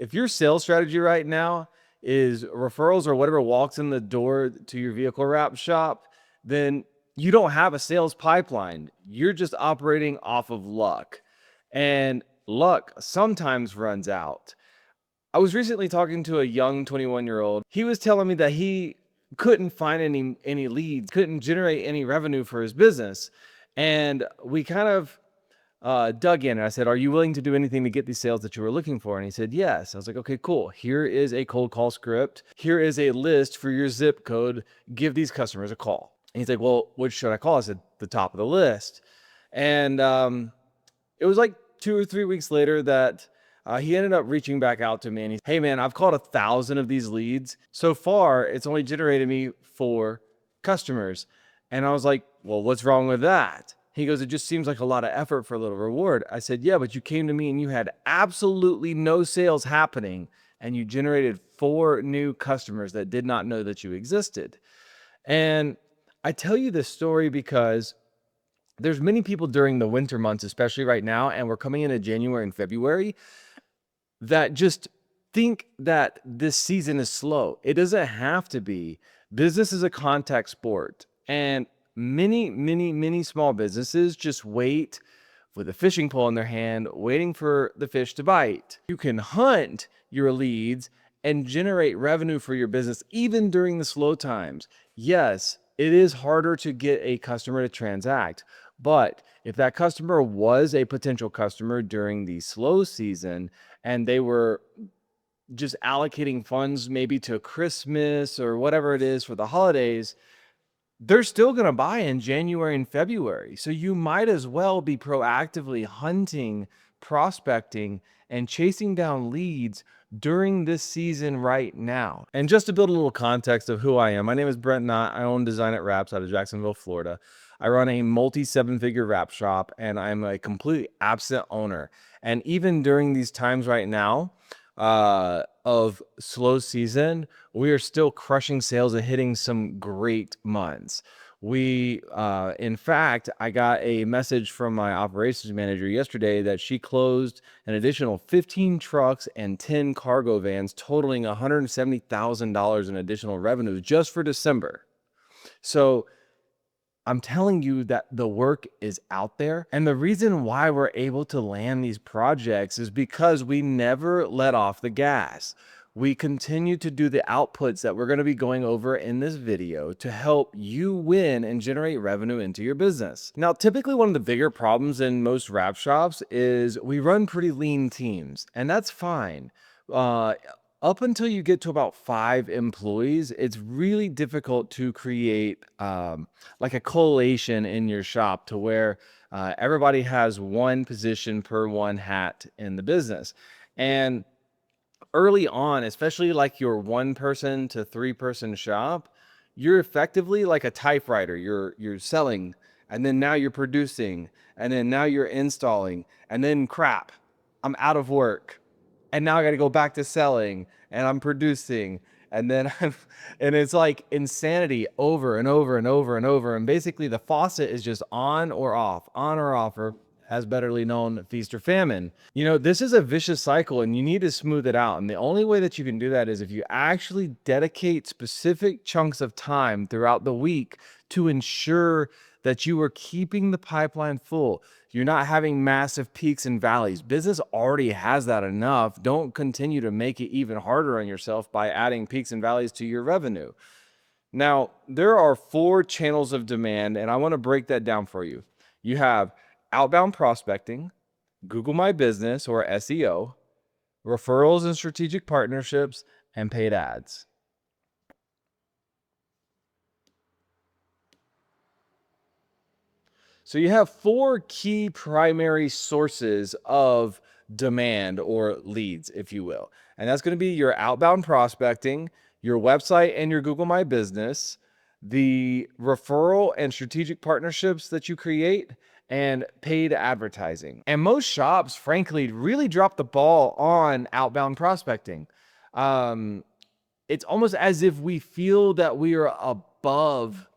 If your sales strategy right now is referrals or whatever walks in the door to your vehicle wrap shop, then you don't have a sales pipeline. You're just operating off of luck. And luck sometimes runs out. I was recently talking to a young 21-year-old. He was telling me that he couldn't find any leads, couldn't generate any revenue for his business. And we kind of dug in and I said, "Are you willing to do anything to get these sales that you were looking for?" And he said, "Yes." I was like, "Okay, cool. Here is a cold call script. Here is a list for your zip code. Give these customers a call." And he's like, "Well, which should I call?" I said, "The top of the list." And it was like 2 or 3 weeks later that he ended up reaching back out to me and "Hey man, I've called 1,000 of these leads. So far, it's only generated me 4 customers." And I was like, "Well, what's wrong with that?" He goes, "It just seems like a lot of effort for a little reward." I said, "Yeah, but you came to me and you had absolutely no sales happening and you generated 4 new customers that did not know that you existed." And I tell you this story because there's many people during the winter months, especially right now, and we're coming into January and February, that just think that this season is slow. It doesn't have to be. Business is a contact sport, and many small businesses just wait with a fishing pole in their hand, waiting for the fish to bite. You can hunt your leads and generate revenue for your business even during the slow times. Yes, it is harder to get a customer to transact, but if that customer was a potential customer during the slow season and they were just allocating funds maybe to Christmas or whatever it is for the holidays, they're still going to buy in January and February. So you might as well be proactively hunting, prospecting, and chasing down leads during this season right now. And just to build a little context of who I am, my name is Brent Knott. I own Design It Wraps out of Jacksonville, Florida. I run a multi-7-figure wrap shop, and I'm a completely absent owner. And even during these times right now, of slow season, we are still crushing sales and hitting some great months. In fact, I got a message from my operations manager yesterday that she closed an additional 15 trucks and 10 cargo vans, totaling $170,000 in additional revenue just for December. So I'm telling you that the work is out there. And the reason why we're able to land these projects is because we never let off the gas. We continue to do the outputs that we're going to be going over in this video to help you win and generate revenue into your business. Now, typically one of the bigger problems in most wrap shops is we run pretty lean teams, and that's fine. Up until you get to about 5 employees, it's really difficult to create like a collation in your shop to where everybody has one position per one hat in the business. And early on, especially like your 1 person to 3 person shop, you're effectively like a typewriter. You're selling, and then now you're producing, and then now you're installing, and then crap, I'm out of work. And now I got to go back to selling, and I'm producing, and then and it's like insanity over and over and over and over. And basically the faucet is just on or off, or as betterly known, feast or famine. You know, this is a vicious cycle and you need to smooth it out. And the only way that you can do that is if you actually dedicate specific chunks of time throughout the week to ensure that you are keeping the pipeline full. You're not having massive peaks and valleys. Business already has that enough. Don't continue to make it even harder on yourself by adding peaks and valleys to your revenue. Now, there are 4 channels of demand, and I want to break that down for you. You have outbound prospecting, Google My Business or SEO, referrals and strategic partnerships, and paid ads. So you have 4 key primary sources of demand or leads, if you will. And that's going to be your outbound prospecting, your website and your Google My Business, the referral and strategic partnerships that you create, and paid advertising. And most shops, frankly, really drop the ball on outbound prospecting. It's almost as if we feel that we are above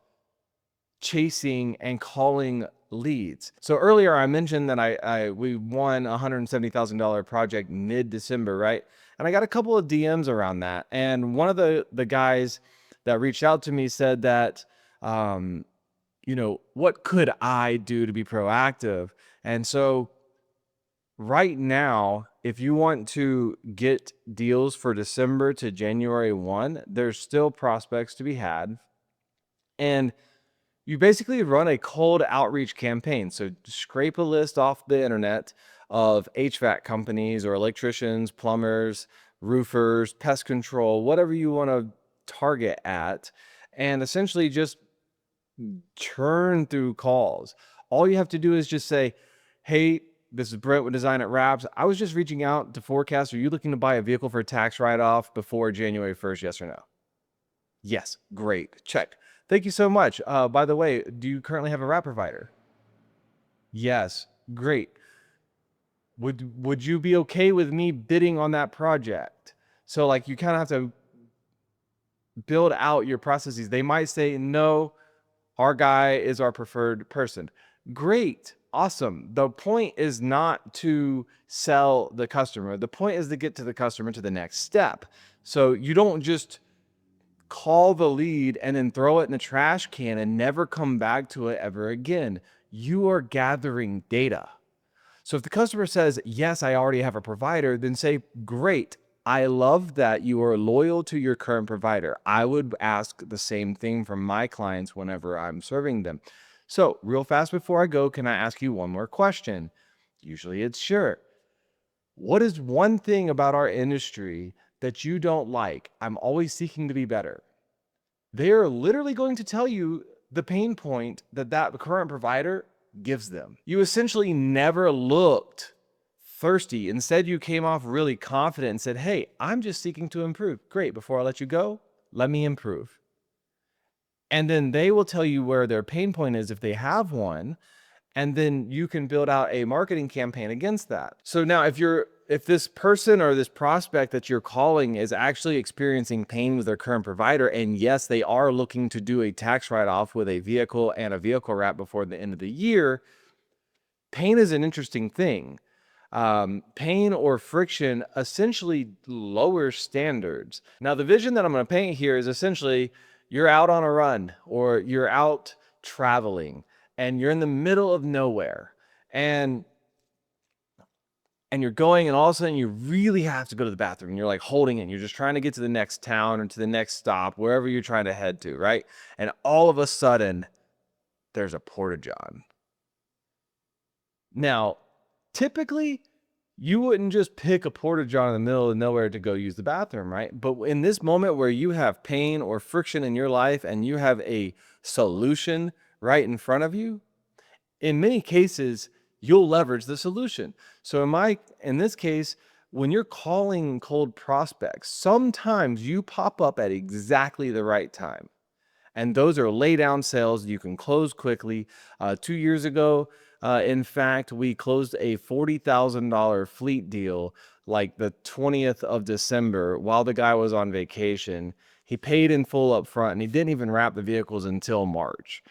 chasing and calling leads. So earlier I mentioned that we won a $170,000 project mid-December, right? And I got a couple of DMs around that. And one of the guys that reached out to me said that, what could I do to be proactive? And so right now, if you want to get deals for December to January 1, there's still prospects to be had. And you basically run a cold outreach campaign. So scrape a list off the internet of HVAC companies or electricians, plumbers, roofers, pest control, whatever you want to target at, and essentially just churn through calls. All you have to do is just say, hey, this is Brent with Design It Wraps. I was just reaching out to forecast. Are you looking to buy a vehicle for a tax write-off before January 1st? Yes or no? Yes. Great. Check. Thank you so much. By the way, do you currently have a wrap provider? Yes. Great. Would you be okay with me bidding on that project? So like you kind of have to build out your processes. They might say, no, our guy is our preferred person. Great. Awesome. The point is not to sell the customer. The point is to get to the customer to the next step. So you don't just call the lead and then throw it in the trash can and never come back to it ever again. You are gathering data. So if the customer says, yes, I already have a provider, then say, great. I love that you are loyal to your current provider. I would ask the same thing from my clients whenever I'm serving them. So real fast before I go, can I ask you one more question? Usually it's sure. What is one thing about our industry that you don't like? I'm always seeking to be better. They're literally going to tell you the pain point that current provider gives them. You essentially never looked thirsty. Instead, you came off really confident and said, hey, I'm just seeking to improve. Great. Before I let you go, let me improve. And then they will tell you where their pain point is if they have one. And then you can build out a marketing campaign against that. So now if this person or this prospect that you're calling is actually experiencing pain with their current provider, and yes, they are looking to do a tax write-off with a vehicle and a vehicle wrap before the end of the year, pain is an interesting thing. Pain or friction essentially lowers standards. Now, the vision that I'm going to paint here is essentially you're out on a run or you're out traveling and you're in the middle of nowhere and you're going and all of a sudden you really have to go to the bathroom and you're like holding it. You're just trying to get to the next town or to the next stop, wherever you're trying to head to, right? And all of a sudden there's a porta-john. Now, typically, you wouldn't just pick a porta-john in the middle of nowhere to go use the bathroom, right? But in this moment where you have pain or friction in your life and you have a solution right in front of you, in many cases, you'll leverage the solution. So in this case, when you're calling cold prospects, sometimes you pop up at exactly the right time. And those are lay down sales you can close quickly. 2 years ago, in fact, we closed a $40,000 fleet deal like the 20th of December while the guy was on vacation. He paid in full up front and he didn't even wrap the vehicles until March.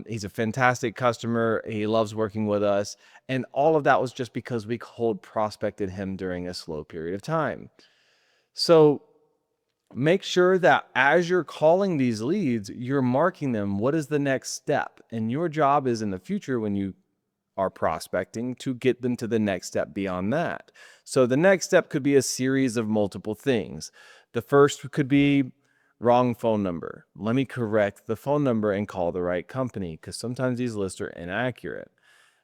He's a fantastic customer. He loves working with us. And all of that was just because we cold prospected him during a slow period of time. So make sure that as you're calling these leads, you're marking them. What is the next step? And your job is in the future when you are prospecting to get them to the next step beyond that. So the next step could be a series of multiple things. The first could be wrong phone number. Let me correct the phone number and call the right company because sometimes these lists are inaccurate.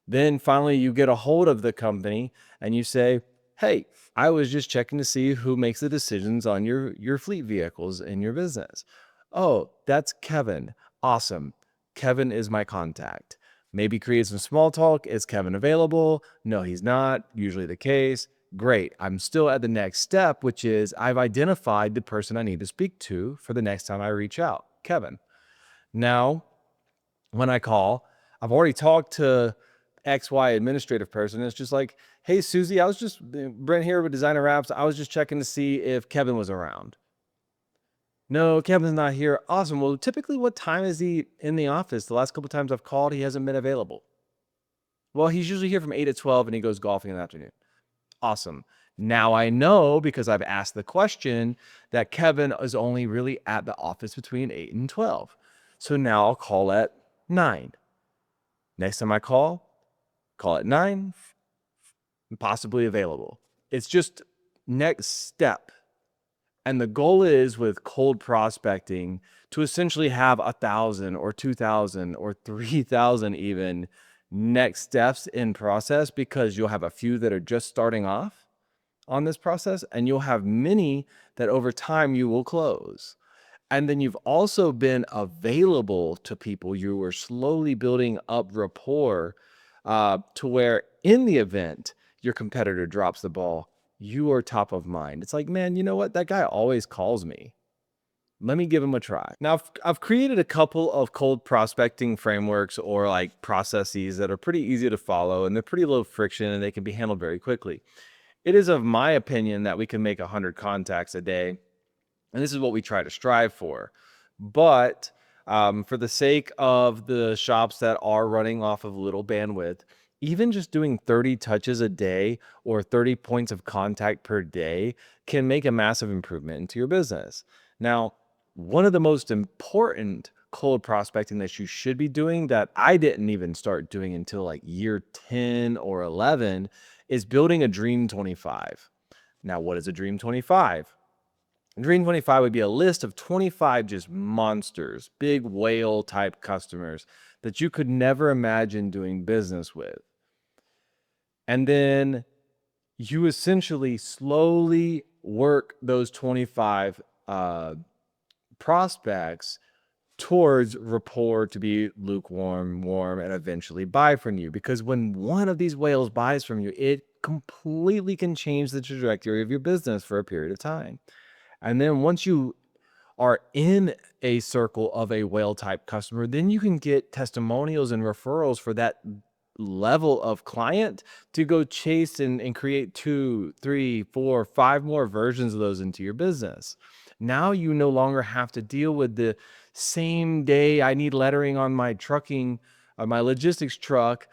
Then finally, you get a hold of the company and you say, hey, I was just checking to see who makes the decisions on your fleet vehicles in your business. Oh, that's Kevin. Awesome. Kevin is my contact. Maybe create some small talk. Is Kevin available? No, he's not. Usually the case. Great. I'm still at the next step, which is I've identified the person I need to speak to for the next time I reach out, Kevin. Now, when I call, I've already talked to XY administrative person. It's just like, hey, Susie, I was just Brent here with Designer Wraps. I was just checking to see if Kevin was around. No, Kevin's not here. Awesome. Well, typically what time is he in the office? The last couple of times I've called, he hasn't been available. Well, he's usually here from 8 to 12 and he goes golfing in the afternoon. Awesome. Now I know because I've asked the question that Kevin is only really at the office between 8 and 12. So now I'll call at 9. Next time I call at 9, possibly available. It's just next step. And the goal is with cold prospecting to essentially have 1,000 or 2,000 or 3,000 even next steps in process, because you'll have a few that are just starting off on this process and you'll have many that over time you will close. And then you've also been available to people. You were slowly building up rapport to where in the event your competitor drops the ball, you are top of mind. It's like, man, you know what? That guy always calls me. Let me give him a try. Now, I've created a couple of cold prospecting frameworks or like processes that are pretty easy to follow and they're pretty low friction and they can be handled very quickly. It is of my opinion that we can make 100 contacts a day, and this is what we try to strive for. But for the sake of the shops that are running off of little bandwidth, even just doing 30 touches a day or 30 points of contact per day can make a massive improvement into your business. Now, one of the most important cold prospecting that you should be doing that I didn't even start doing until like year 10 or 11 is building a Dream 25. Now, what is a Dream 25? Dream 25 would be a list of 25 just monsters, big whale type customers that you could never imagine doing business with. And then you essentially slowly work those 25 prospects towards rapport to be lukewarm, warm, and eventually buy from you. Because when one of these whales buys from you, it completely can change the trajectory of your business for a period of time. And then once you are in a circle of a whale type customer, then you can get testimonials and referrals for that level of client to go chase and create 2, 3, 4, 5 more versions of those into your business. Now you no longer have to deal with the same day I need lettering on my trucking, my logistics truck,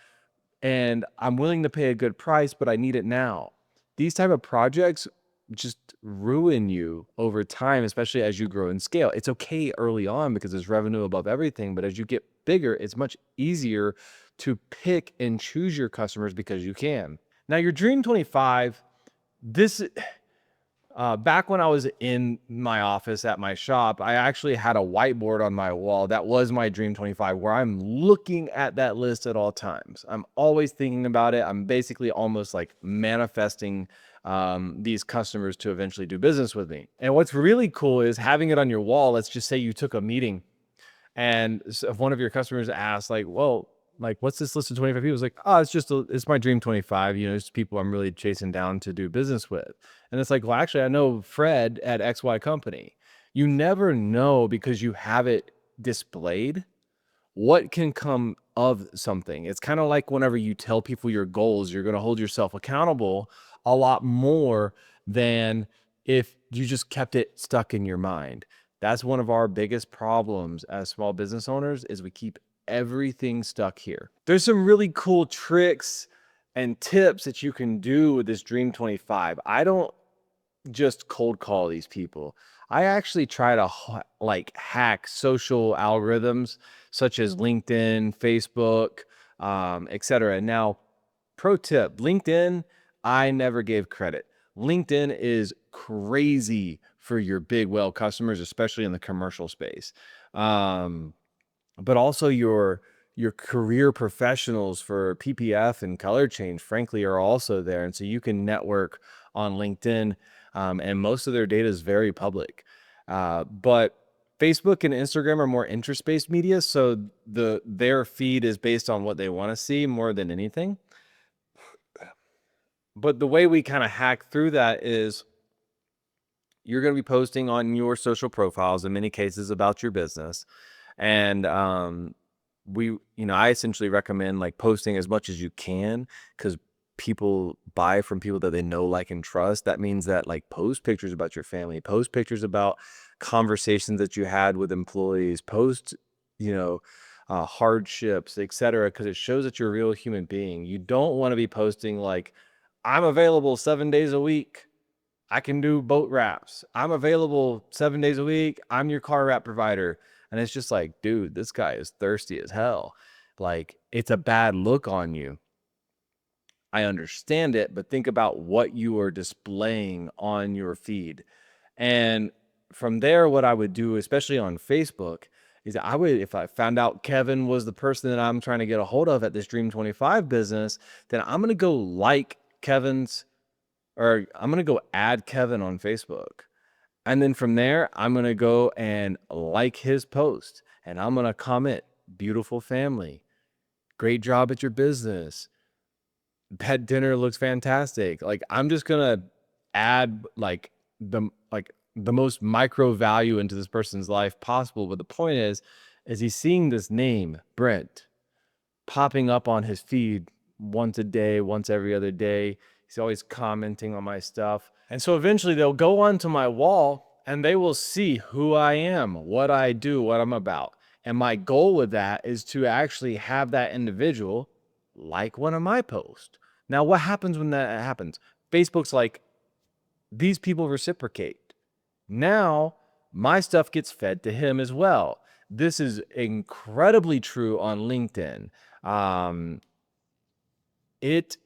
and I'm willing to pay a good price, but I need it now. These type of projects just ruin you over time, especially as you grow and scale. It's okay early on because there's revenue above everything, but as you get bigger, it's much easier to pick and choose your customers because you can. Now, your Dream 25, this back when I was in my office at my shop, I actually had a whiteboard on my wall that was my Dream 25, where I'm looking at that list at all times. I'm always thinking about it. I'm basically almost like manifesting these customers to eventually do business with me. And what's really cool is having it on your wall. Let's just say you took a meeting and if one of your customers asks, like, well, like, what's this list of 25 people? It's like, oh, it's my Dream 25. You know, it's people I'm really chasing down to do business with. And it's like, well, actually, I know Fred at XY company. You never know because you have it displayed what can come of something. It's kind of like whenever you tell people your goals, you're going to hold yourself accountable a lot more than if you just kept it stuck in your mind. That's one of our biggest problems as small business owners is we keep everything stuck here. There's some really cool tricks and tips that you can do with this Dream 25. I don't just cold call these people. I actually try to like hack social algorithms such as LinkedIn, Facebook, etc. Now, pro tip, LinkedIn, I never gave credit. LinkedIn is crazy for your big whale customers, especially in the commercial space. But also your career professionals for PPF and color change, frankly, are also there. And so you can network on LinkedIn, and most of their data is very public. But Facebook and Instagram are more interest-based media, so their feed is based on what they want to see more than anything. But the way we kind of hack through that is you're going to be posting on your social profiles in many cases about your business. And I essentially recommend like posting as much as you can because people buy from people that they know, like, and trust. That means that like post pictures about your family, post pictures about conversations that you had with employees, post, you know, hardships, etc., because it shows that you're a real human being. You don't want to be posting like, I'm available 7 days a week. I can do boat wraps. I'm available 7 days a week. I'm your car wrap provider. And it's just like, dude, this guy is thirsty as hell. Like, it's a bad look on you. I understand it, but think about what you are displaying on your feed. And from there, what I would do, especially on Facebook, is I would, if I found out Kevin was the person that I'm trying to get a hold of at this Dream 25 business, then I'm going to go like Kevin's, or I'm going to go add Kevin on Facebook. And then from there, I'm going to go and like his post, and I'm going to comment, beautiful family, great job at your business, pet dinner looks fantastic. Like, I'm just gonna add the most micro value into this person's life possible. But the point is he's seeing this name, Brent, popping up on his feed once a day, once every other day. He's always commenting on my stuff. And so eventually they'll go onto my wall and they will see who I am, what I do, what I'm about. And my goal with that is to actually have that individual like one of my posts. Now, what happens when that happens? Facebook's like, these people reciprocate. Now, my stuff gets fed to him as well. This is incredibly true on LinkedIn. It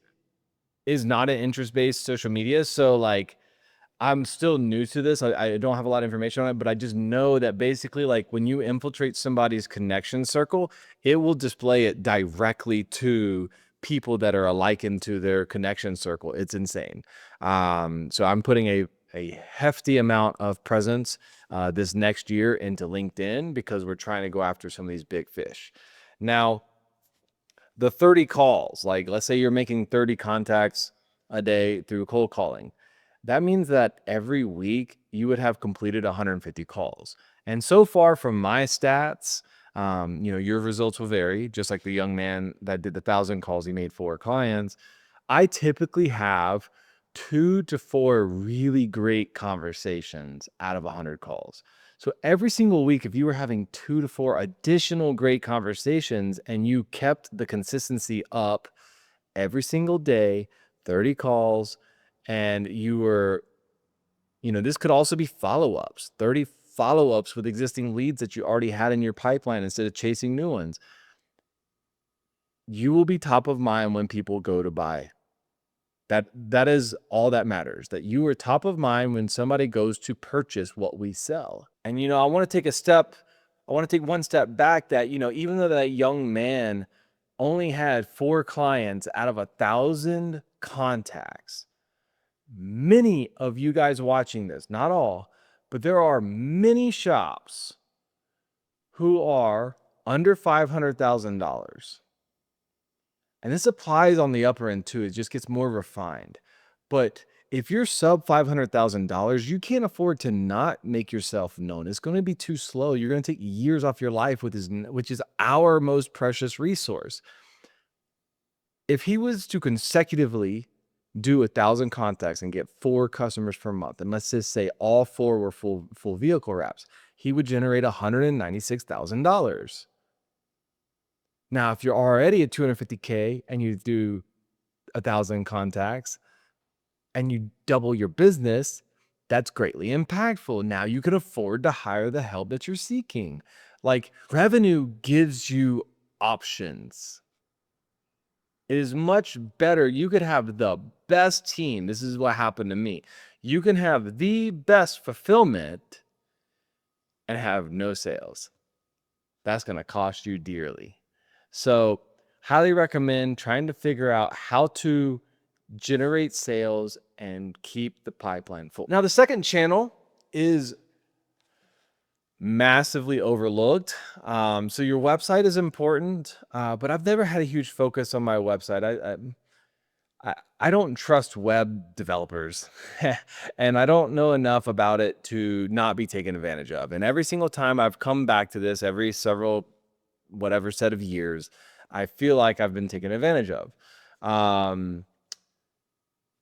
is not an interest-based social media. So like, I'm still new to this. I don't have a lot of information on it, but I just know that basically, like, when you infiltrate somebody's connection circle, it will display it directly to people that are likened to their connection circle. It's insane. So I'm putting a hefty amount of presence this next year into LinkedIn because we're trying to go after some of these big fish. Now, the 30 calls, like let's say you're making 30 contacts a day through cold calling. That means that every week you would have completed 150 calls. And so far from my stats, your results will vary, just like the young man that did the 1,000 calls, he made 4 clients. I typically have 2 to 4 really great conversations out of 100 calls. So every single week, if you were having 2 to 4 additional great conversations and you kept the consistency up every single day, 30 calls, and you were, this could also be follow-ups, 30 follow-ups with existing leads that you already had in your pipeline instead of chasing new ones. You will be top of mind when people go to buy. That is all that matters, that you are top of mind when somebody goes to purchase what we sell. And, I want to take one step back that, even though that young man only had 4 clients out of 1,000 contacts, many of you guys watching this, not all, but there are many shops who are under $500,000. And this applies on the upper end too. It just gets more refined. But if you're sub $500,000, you can't afford to not make yourself known. It's going to be too slow. You're going to take years off your life, which is our most precious resource. If he was to consecutively do 1,000 contacts and get 4 customers per month, and let's just say all 4 were full vehicle wraps, he would generate $196,000. Now, if you're already at 250K and you do 1,000 contacts and you double your business, that's greatly impactful. Now you can afford to hire the help that you're seeking. Like, revenue gives you options. It is much better. You could have the best team. This is what happened to me. You can have the best fulfillment and have no sales. That's going to cost you dearly. So, highly recommend trying to figure out how to generate sales and keep the pipeline full. Now, the second channel is massively overlooked. So your website is important, but I've never had a huge focus on my website. I don't trust web developers and I don't know enough about it to not be taken advantage of. And every single time I've come back to this, every several whatever set of years, I feel like I've been taken advantage of.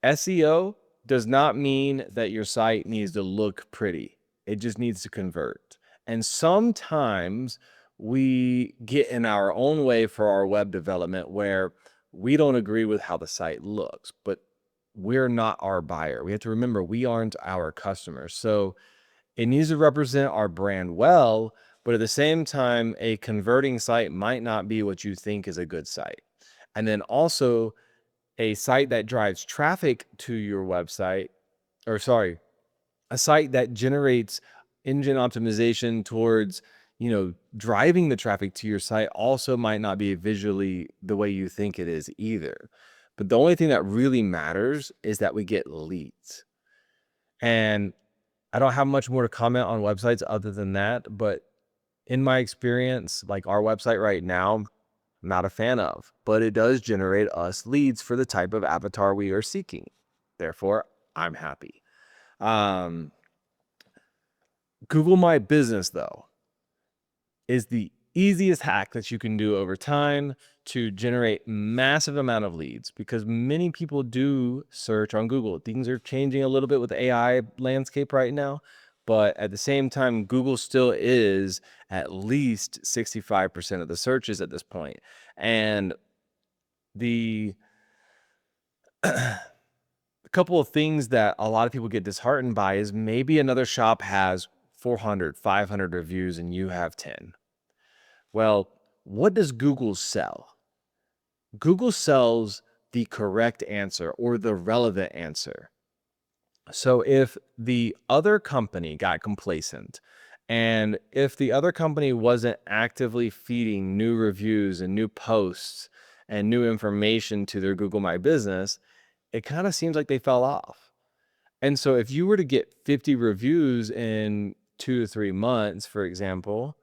SEO does not mean that your site needs to look pretty. It just needs to convert. And sometimes we get in our own way for our web development where we don't agree with how the site looks, but we're not our buyer. We have to remember we aren't our customers. So it needs to represent our brand well, but at the same time, a converting site might not be what you think is a good site. And then also, a site that drives traffic to your website, or sorry, a site that generates engine optimization towards, driving the traffic to your site also might not be visually the way you think it is either. But the only thing that really matters is that we get leads. And I don't have much more to comment on websites other than that, but in my experience, like our website right now, I'm not a fan of, but it does generate us leads for the type of avatar we are seeking. Therefore, I'm happy. Um, Google My Business, though, is the easiest hack that you can do over time to generate massive amount of leads, because many people do search on Google. Things are changing a little bit with the AI landscape right now, but at the same time, Google still is at least 65% of the searches at this point. And the a couple of things that a lot of people get disheartened by is maybe another shop has 400, 500 reviews and you have 10. Well, what does Google sell? Google sells the correct answer or the relevant answer. So if the other company got complacent, and if the other company wasn't actively feeding new reviews and new posts and new information to their Google My Business, it kind of seems like they fell off. And so if you were to get 50 reviews in 2 to 3 months, for example,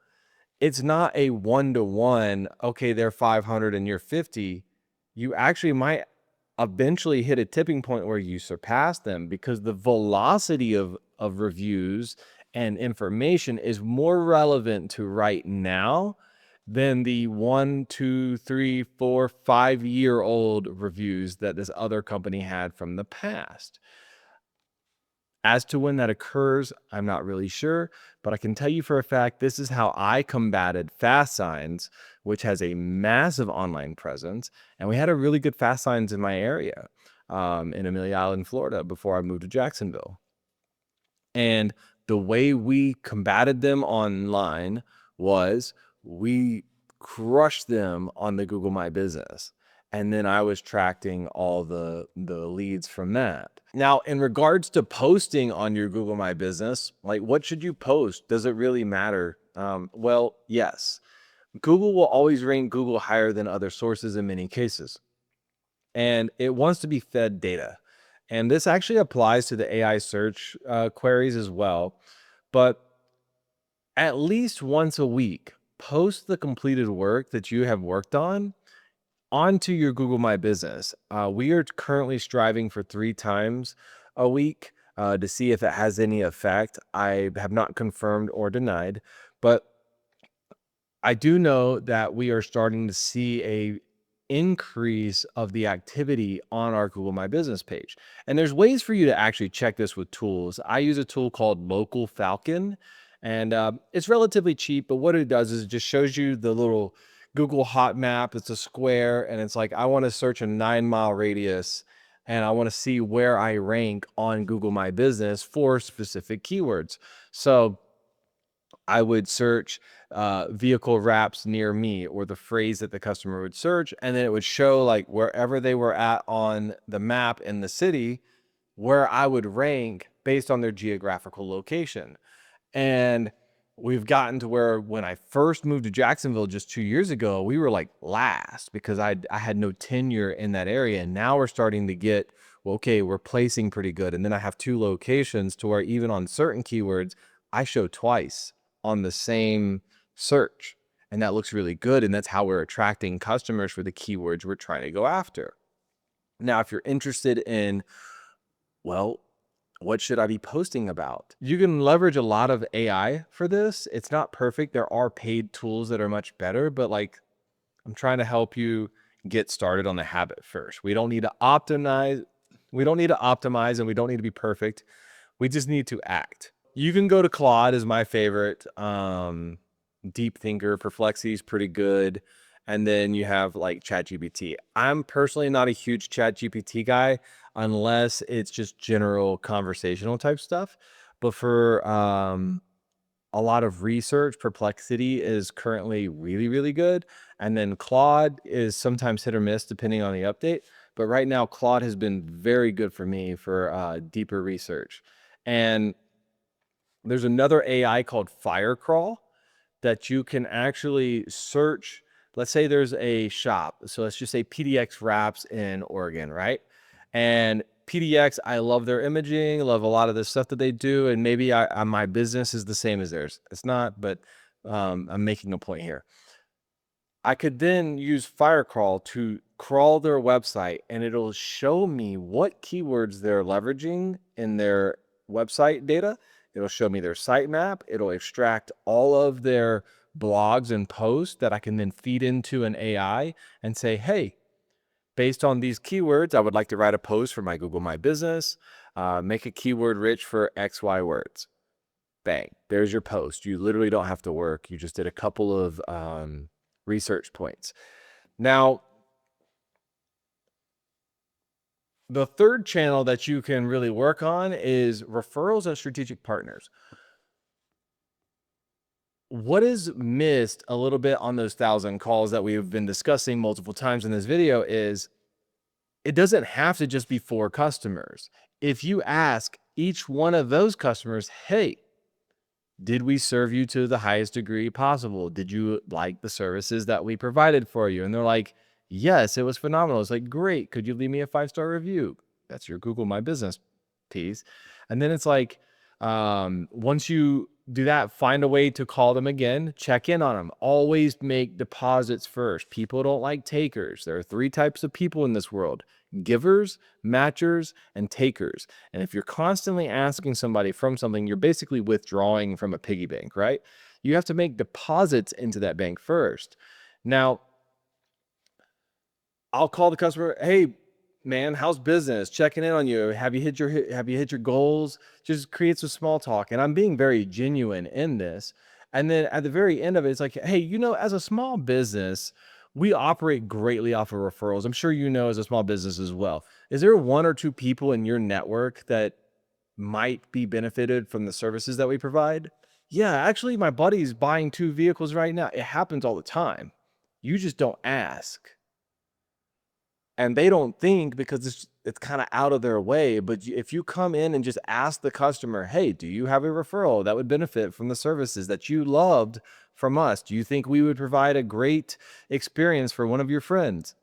it's not a 1-to-1, okay, they're 500 and you're 50. You actually might eventually hit a tipping point where you surpass them, because the velocity of reviews and information is more relevant to right now than the 1, 2, 3, 4, 5-year-old reviews that this other company had from the past. As to when that occurs, I'm not really sure, but I can tell you for a fact, this is how I combated Fast Signs, which has a massive online presence. And we had a really good Fast Signs in my area, in Amelia Island, Florida, before I moved to Jacksonville. And the way we combated them online was we crushed them on the Google My Business. And then I was tracking all the leads from that. Now, in regards to posting on your Google My Business, like what should you post? Does it really matter? Well, yes. Google will always rank Google higher than other sources in many cases, and it wants to be fed data. And this actually applies to the AI search queries as well. But at least once a week, post the completed work that you have worked on onto your Google My Business. We are currently striving for 3 times a week to see if it has any effect. I have not confirmed or denied, but I do know that we are starting to see a increase of the activity on our Google My Business page. And there's ways for you to actually check this with tools. I use a tool called Local Falcon, and it's relatively cheap, but what it does is it just shows you the little Google hot map. It's a square, and it's like, I want to search a 9-mile radius, and I want to see where I rank on Google My Business for specific keywords. So I would search vehicle wraps near me, or the phrase that the customer would search, and then it would show like wherever they were at on the map in the city, where I would rank based on their geographical location. And we've gotten to where when I first moved to Jacksonville just 2 years ago, we were like last because I had no tenure in that area. And now we're starting to get, well, okay, we're placing pretty good. And then I have 2 locations to where even on certain keywords, I show twice on the same search. And that looks really good. And that's how we're attracting customers for the keywords we're trying to go after. Now, if you're interested in, well, what should I be posting about? You can leverage a lot of AI for this. It's not perfect. There are paid tools that are much better, but like I'm trying to help you get started on the habit first. We don't need to optimize. We don't need to optimize and we don't need to be perfect. We just need to act. You can go to Claude is my favorite. Deep Thinker, Perplexity is pretty good. And then you have like ChatGPT. I'm personally not a huge ChatGPT guy unless it's just general conversational type stuff. But for a lot of research, Perplexity is currently really, really good. And then Claude is sometimes hit or miss depending on the update. But right now, Claude has been very good for me for deeper research. And there's another AI called Firecrawl that you can actually search. Let's say there's a shop. So let's just say PDX Wraps in Oregon, right? And PDX, I love their imaging, love a lot of the stuff that they do. And maybe my business is the same as theirs. It's not, but I'm making a point here. I could then use Firecrawl to crawl their website and it'll show me what keywords they're leveraging in their website data. It'll show me their sitemap. It'll extract all of their blogs and posts that I can then feed into an AI and say, hey, based on these keywords, I would like to write a post for my Google My Business, make it keyword rich for XY words. Bang, there's your post. You literally don't have to work. You just did a couple of research points. Now, the third channel that you can really work on is referrals and strategic partners. What is missed a little bit on those 1,000 calls that we've been discussing multiple times in this video is it doesn't have to just be 4 customers. If you ask each one of those customers, hey, did we serve you to the highest degree possible? Did you like the services that we provided for you? And they're like, yes, it was phenomenal. It's like, great. Could you leave me a 5-star review? That's your Google My Business piece. And then it's like, once you do that, find a way to call them again, check in on them. Always make deposits first. People don't like takers. There are 3 types of people in this world: givers, matchers, and takers. And if you're constantly asking somebody from something, you're basically withdrawing from a piggy bank, right? You have to make deposits into that bank first. Now, I'll call the customer, hey, man, how's business? Checking in on you. Have you hit your goals? Just create some small talk. And I'm being very genuine in this. And then at the very end of it, it's like, hey, as a small business, we operate greatly off of referrals. I'm sure you know as a small business as well. Is there 1 or 2 people in your network that might be benefited from the services that we provide? Yeah, actually, my buddy's buying 2 vehicles right now. It happens all the time. You just don't ask. And they don't think because it's kind of out of their way. But if you come in and just ask the customer, hey, do you have a referral that would benefit from the services that you loved from us? Do you think we would provide a great experience for one of your friends?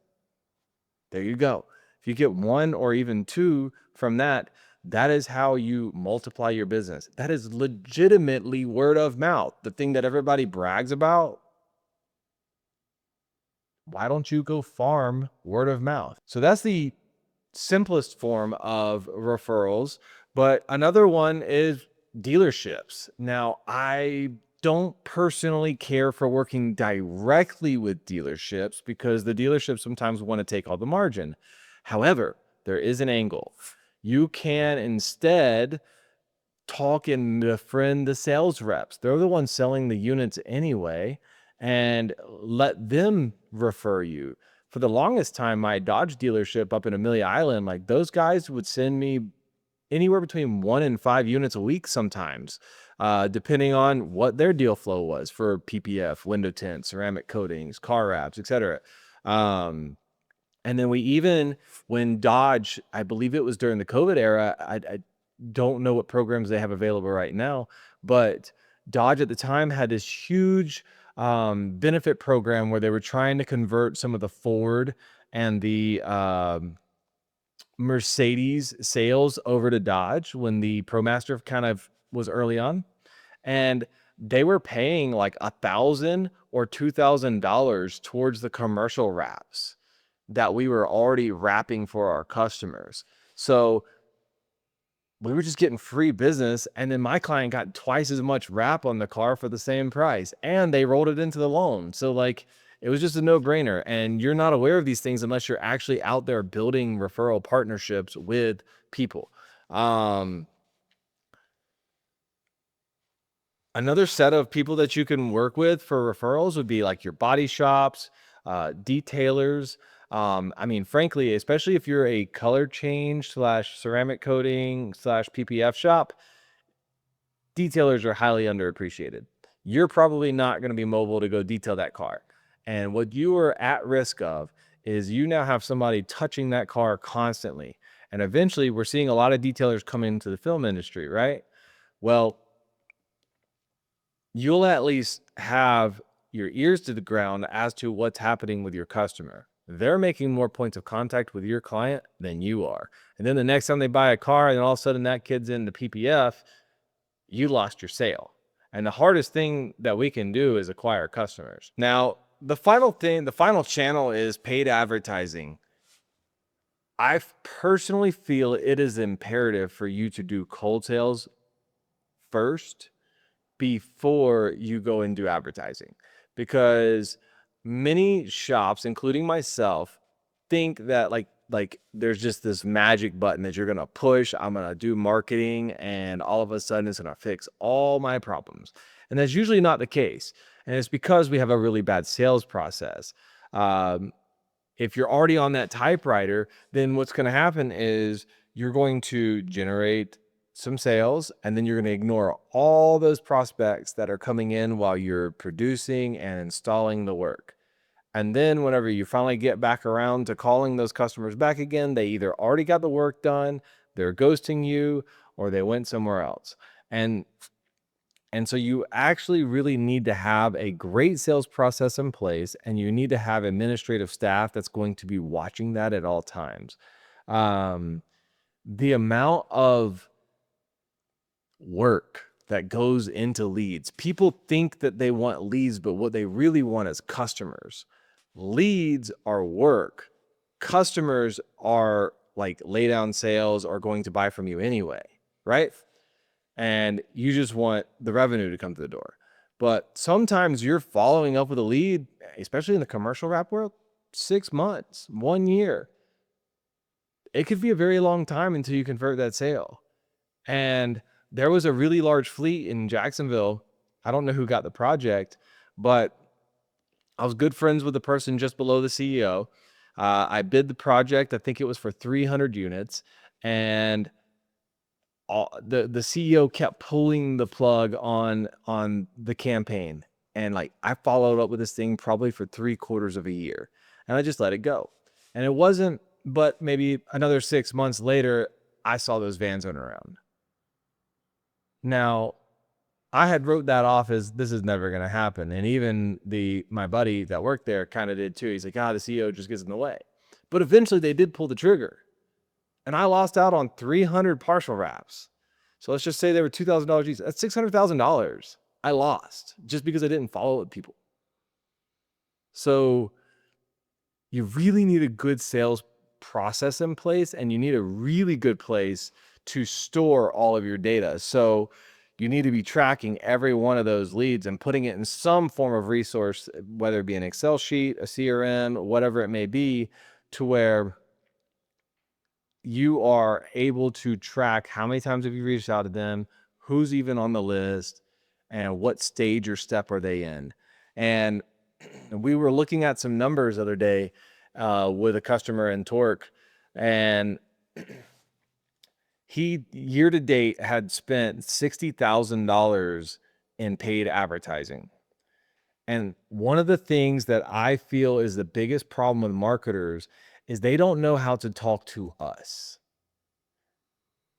There you go. If you get 1 or even 2 from that, that is how you multiply your business. That is legitimately word of mouth. The thing that everybody brags about, why don't you go farm word of mouth? So that's the simplest form of referrals. But another one is dealerships. Now, I don't personally care for working directly with dealerships because the dealerships sometimes want to take all the margin. However, there is an angle. You can instead talk and befriend the sales reps. They're the ones selling the units anyway, and let them refer you. For the longest time, my Dodge dealership up in Amelia Island, like those guys would send me anywhere between 1 and 5 units a week sometimes, depending on what their deal flow was for PPF, window tint, ceramic coatings, car wraps, etc. And then we even, when Dodge, I believe it was during the COVID era, I don't know what programs they have available right now, but Dodge at the time had this huge benefit program where they were trying to convert some of the Ford and the Mercedes sales over to Dodge when the ProMaster kind of was early on. And they were paying like $1,000 or $2,000 towards the commercial wraps that we were already wrapping for our customers. So we were just getting free business. And then my client got twice as much wrap on the car for the same price. And they rolled it into the loan. So like, it was just a no-brainer. And you're not aware of these things unless you're actually out there building referral partnerships with people. Another set of people that you can work with for referrals would be like your body shops, detailers. I mean, frankly, especially if you're a color change slash ceramic coating slash PPF shop, detailers are highly underappreciated. You're probably not going to be mobile to go detail that car. And what you are at risk of is you now have somebody touching that car constantly. And eventually, we're seeing a lot of detailers come into the film industry, right? Well, you'll at least have your ears to the ground as to what's happening with your customer. They're making more points of contact with your client than you are. And then the next time they buy a car and all of a sudden that kid's in the PPF, you lost your sale. And the hardest thing that we can do is acquire customers. Now, the final channel is paid advertising. I personally feel it is imperative for you to do cold sales first before you go and do advertising, because many shops, including myself, think that there's just this magic button that you're gonna push. I'm gonna do marketing and all of a sudden it's gonna fix all my problems. And that's usually not the case. And it's because we have a really bad sales process. Um, if you're already on that typewriter, then what's going to happen is you're going to generate some sales, and then you're going to ignore all those prospects that are coming in while you're producing and installing the work. And then whenever you finally get back around to calling those customers back again, they either already got the work done, they're ghosting you, or they went somewhere else. And so you actually really need to have a great sales process in place, and you need to have administrative staff that's going to be watching that at all times. Um, the amount of work that goes into leads. People think that they want leads, but what they really want is customers. Leads are work. Customers are like lay down sales or going to buy from you anyway, right? And you just want the revenue to come to the door. But sometimes you're following up with a lead, especially in the commercial wrap world, 6 months, 1 year. It could be a very long time until you convert that sale. And there was a really large fleet in Jacksonville. I don't know who got the project, but I was good friends with the person just below the CEO. I bid the project. I think it was for 300 units. And the CEO kept pulling the plug on the campaign. And like I followed up with this thing probably for 3/4 of a year. And I just let it go. And it wasn't, but maybe another 6 months later, I saw those vans running around. Now, I had wrote that off as this is never going to happen. And even my buddy that worked there kind of did too. He's like, the CEO just gets in the way. But eventually they did pull the trigger. And I lost out on 300 partial wraps. So let's just say they were $2,000 each. That's $600,000 I lost just because I didn't follow with people. So you really need a good sales process in place, and you need a really good place to store all of your data. So you need to be tracking every one of those leads and putting it in some form of resource, whether it be an Excel sheet, a CRM, whatever it may be, to where you are able to track how many times have you reached out to them, who's even on the list, and what stage or step are they in. And we were looking at some numbers the other day with a customer in Torque, and he year to date had spent $60,000 in paid advertising. And one of the things that I feel is the biggest problem with marketers is they don't know how to talk to us.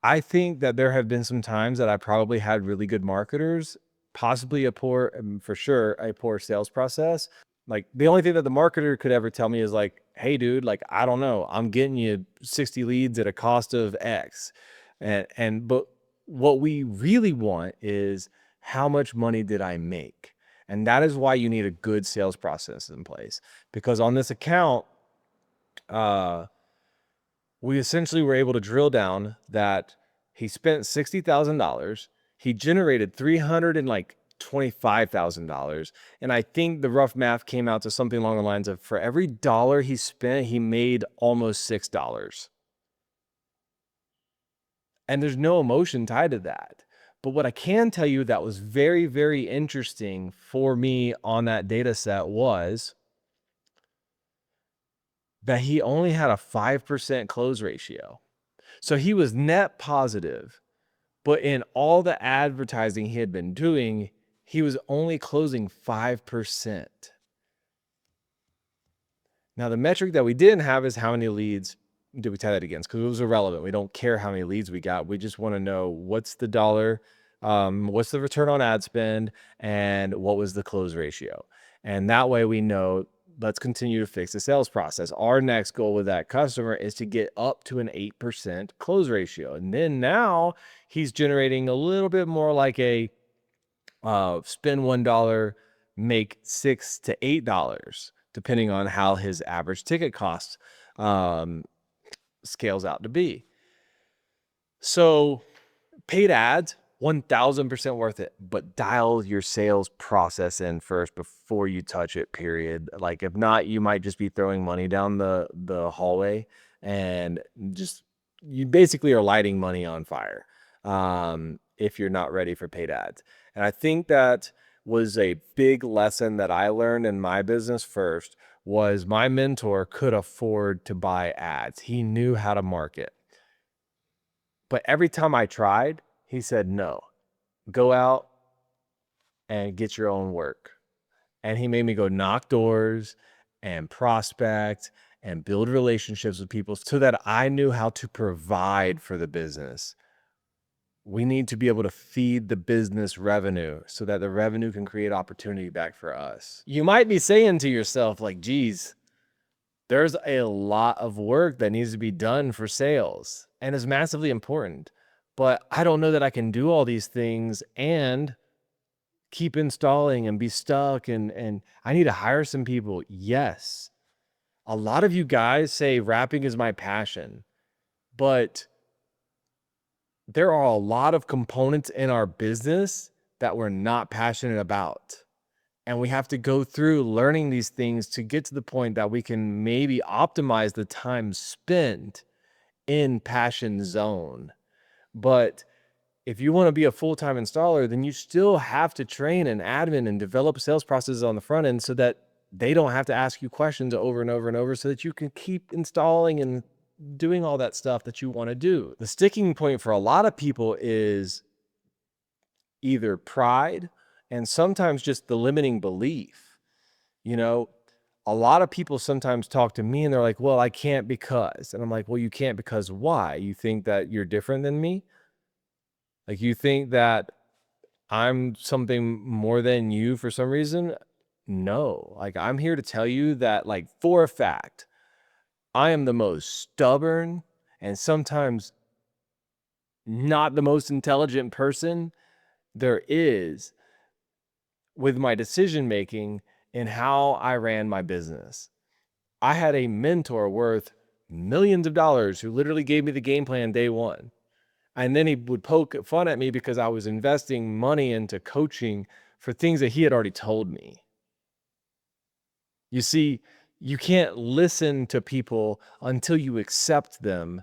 I think that there have been some times that I probably had really good marketers, possibly for sure, a poor sales process. Like the only thing that the marketer could ever tell me is like, hey dude, like, I don't know, I'm getting you 60 leads at a cost of X. But what we really want is how much money did I make? And that is why you need a good sales process in place. Because on this account, we essentially were able to drill down that he spent $60,000. He generated $325,000. And I think the rough math came out to something along the lines of for every dollar he spent, he made almost $6. And there's no emotion tied to that. But what I can tell you that was very, very interesting for me on that data set was that he only had a 5% close ratio. So he was net positive, but in all the advertising he had been doing, he was only closing 5%. Now, the metric that we didn't have is how many leads did we tie that against? Because it was irrelevant. We don't care how many leads we got. We just want to know what's the dollar, what's the return on ad spend, and what was the close ratio. And that way we know, let's continue to fix the sales process. Our next goal with that customer is to get up to an 8% close ratio. And then now he's generating a little bit more like a spend $1, make $6 to $8, depending on how his average ticket cost scales out to be. So paid ads, 1000% worth it, but dial your sales process in first before you touch it, period. Like if not, you might just be throwing money down the hallway and just, you basically are lighting money on fire if you're not ready for paid ads. And I think that was a big lesson that I learned in my business first was my mentor could afford to buy ads. He knew how to market. But every time I tried, he said, no, go out and get your own work. And he made me go knock doors and prospect and build relationships with people so that I knew how to provide for the business. We need to be able to feed the business revenue so that the revenue can create opportunity back for us. You might be saying to yourself, like, geez, there's a lot of work that needs to be done for sales and is massively important. But I don't know that I can do all these things and keep installing and be stuck and I need to hire some people. Yes. A lot of you guys say rapping is my passion, but there are a lot of components in our business that we're not passionate about. And we have to go through learning these things to get to the point that we can maybe optimize the time spent in passion zone. But if you want to be a full-time installer, then you still have to train an admin and develop sales processes on the front end so that they don't have to ask you questions over and over and over so that you can keep installing and doing all that stuff that you want to do. The sticking point for a lot of people is either pride and sometimes just the limiting belief. You know, a lot of people sometimes talk to me and they're like, well, I can't because, and I'm like, well, you can't because why? You think that you're different than me? Like you think that I'm something more than you for some reason? No, like I'm here to tell you that like for a fact, I am the most stubborn and sometimes not the most intelligent person there is with my decision making and how I ran my business. I had a mentor worth millions of dollars who literally gave me the game plan day one. And then he would poke fun at me because I was investing money into coaching for things that he had already told me. You see, you can't listen to people until you accept them.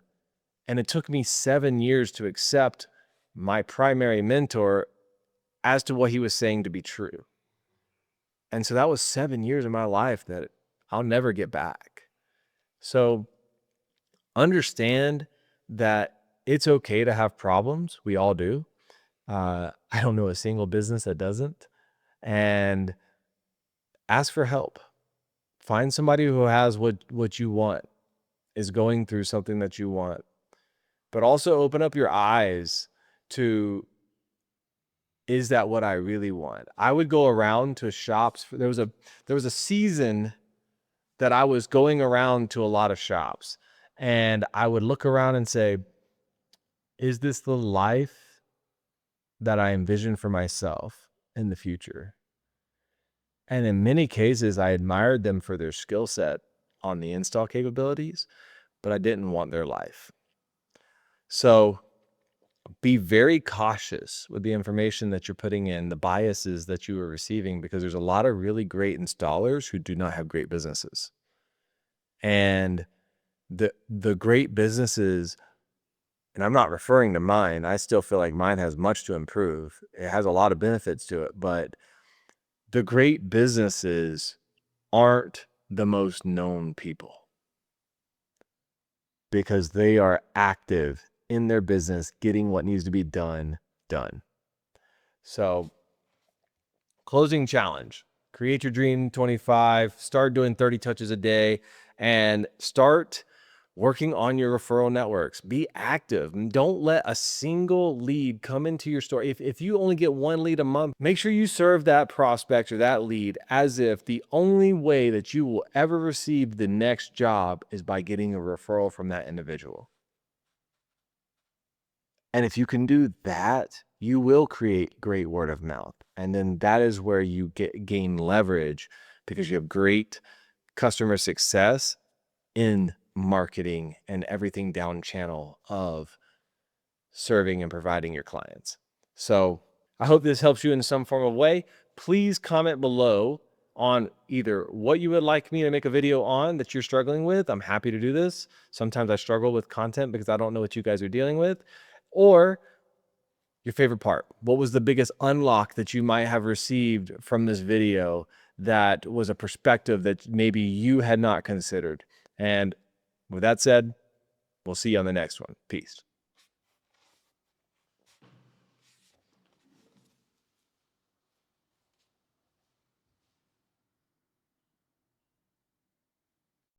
And it took me 7 years to accept my primary mentor as to what he was saying to be true. And so that was 7 years of my life that I'll never get back. So understand that it's okay to have problems. We all do. I don't know a single business that doesn't. And ask for help. Find somebody who has what you want, is going through something that you want. But also open up your eyes to, is that what I really want? I would go around to shops. There was a season that I was going around to a lot of shops and I would look around and say, is this the life that I envision for myself in the future? And in many cases, I admired them for their skill set on the install capabilities, but I didn't want their life. So be very cautious with the information that you're putting in, the biases that you are receiving, because there's a lot of really great installers who do not have great businesses. And the great businesses and I'm not referring to mine. I still feel like mine has much to improve. It has a lot of benefits to it, but the great businesses aren't the most known people because they are active in their business, getting what needs to be done. So, closing challenge: create your dream 25, start doing 30 touches a day, and start working on your referral networks. Be active and don't let a single lead come into your store. If you only get one lead a month, make sure you serve that prospect or that lead as if the only way that you will ever receive the next job is by getting a referral from that individual. And if you can do that, you will create great word of mouth. And then that is where you gain leverage because you have great customer success in marketing and everything down channel of serving and providing your clients. So I hope this helps you in some form of way. Please comment below on either what you would like me to make a video on that you're struggling with. I'm happy to do this. Sometimes I struggle with content because I don't know what you guys are dealing with, or your favorite part. What was the biggest unlock that you might have received from this video that was a perspective that maybe you had not considered? And with that said, we'll see you on the next one. Peace.